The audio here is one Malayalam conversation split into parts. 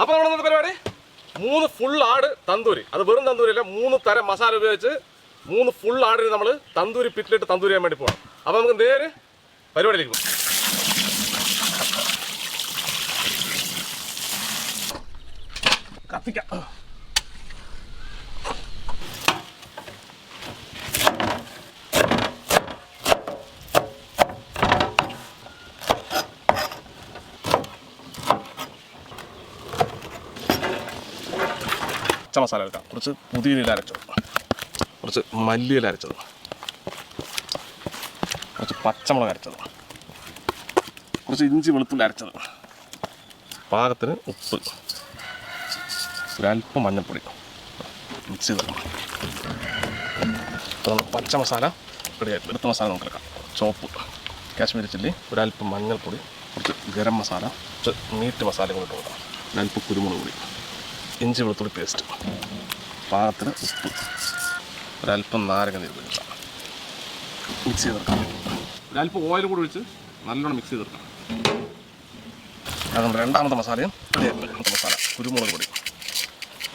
അപ്പോൾ നമ്മുടെ പരിപാടി 3 ഫുൾ ആട് തന്തൂരി. അത് വെറും തന്തൂരിയല്ല, 3 തരം മസാല ഉപയോഗിച്ച് 3 ഫുൾ ആടിന് നമ്മൾ തന്തൂരി പിറ്റിലിട്ട് തന്തൂരി ചെയ്യാൻ വേണ്ടി പോകണം. അപ്പോൾ നമുക്ക് നേരെ പരിപാടിയിലേക്ക് പോകും. കത്തിക്കാം. മസാല എടുക്കാം. കുറച്ച് പുതിയയില അരച്ചത്, കുറച്ച് മല്ലിയില അരച്ചത്, കുറച്ച് പച്ചമുളക് അരച്ചത്, കുറച്ച് ഇഞ്ചി വെളുത്തുള്ളി അരച്ചത്, പാകത്തിന് ഉപ്പ്, ഒരല്പം മഞ്ഞൾപ്പൊടി മിക്സ് ചെയ്ത് വെക്കണം. അപ്പോൾ പച്ച മസാല റെഡിയായിട്ട് എടുത്ത മസാല നമുക്ക് എടുക്കാം. ചോപ്പ്, കാശ്മീരി ചില്ലി, ഒരല്പം മഞ്ഞൾപ്പൊടി, കുറച്ച് ഗരം മസാല, കുറച്ച് മീറ്റ് മസാല കൂടി ഇട്ട് കൊടുക്കാം, ഒരല്പം കുരുമുളക് പൊടി, ഇഞ്ചി വെളുത്തുള്ളി പേസ്റ്റ്, പാകത്തിന് ഉപ്പ്, ഒരല്പം നാരങ്ങ നീര് ഒഴിക്കാം, മിക്സ് ചെയ്തെടുക്കാം. ഒരല്പം ഓയിൽ കൂടി ഒഴിച്ച് നല്ലോണം മിക്സ് ചെയ്തെടുക്കാം. അതുകൊണ്ട് രണ്ടാമത്തെ മസാലയും രണ്ടാമത്തെ മസാല കുരുമുളക് പൊടി,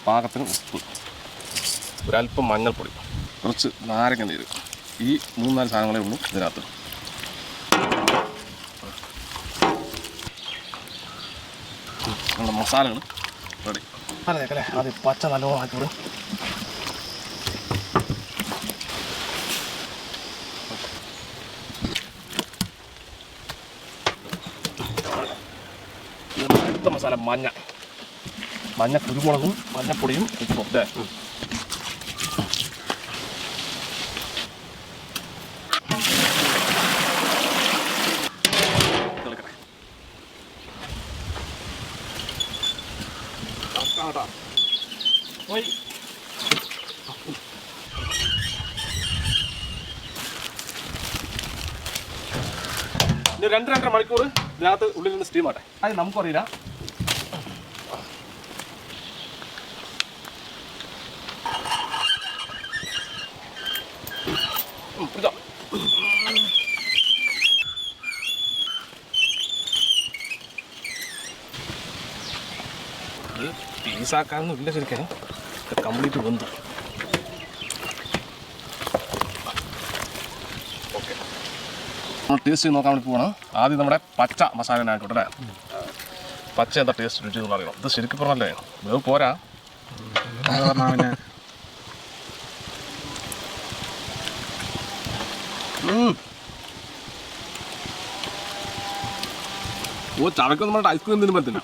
പാകത്തിന് ഉപ്പ്, ഒരല്പം മഞ്ഞൾപ്പൊടി, കുറച്ച് നാരങ്ങ നീര്. ഈ 3-4 സാധനങ്ങളേ ഉള്ളൂ ഇതിനകത്ത്. നമ്മുടെ മസാലകൾ റെഡി. അല്ലേ അത് പച്ച നല്ലോണം ആക്കിവിടും. അടുത്ത മസാല മഞ്ഞ കുരുമുളകും മഞ്ഞപ്പൊടിയും ഉപ്പും. അല്ലേ ഇനി 2-2.5 മണിക്കൂർ ഇതിനകത്ത് ഉള്ളിൽ നിന്ന് സ്റ്റീം ആട്ടെ. അത് നമുക്കറിയില്ല. പീസാക്കാനൊന്നും ഇല്ല, ശരിക്കും കംപ്ലീറ്റ് വെന്തു. ഓക്കെ, നമ്മൾ ടേസ്റ്റ് ചെയ്ത് നോക്കാൻ വേണ്ടി പോകണം. ആദ്യം നമ്മുടെ പച്ച മസാല ആയിക്കോട്ടെ. പച്ച എന്താ ടേസ്റ്റ് രുചി എന്ന് അറിയണം. ഇത് ശരിക്കും പറഞ്ഞല്ലേ വേവ് പോരാ. ഓ ചവയ്ക്കൊന്നും പറഞ്ഞിട്ട് ഐസ്ക്രീം തിന്നും പറ്റില്ല.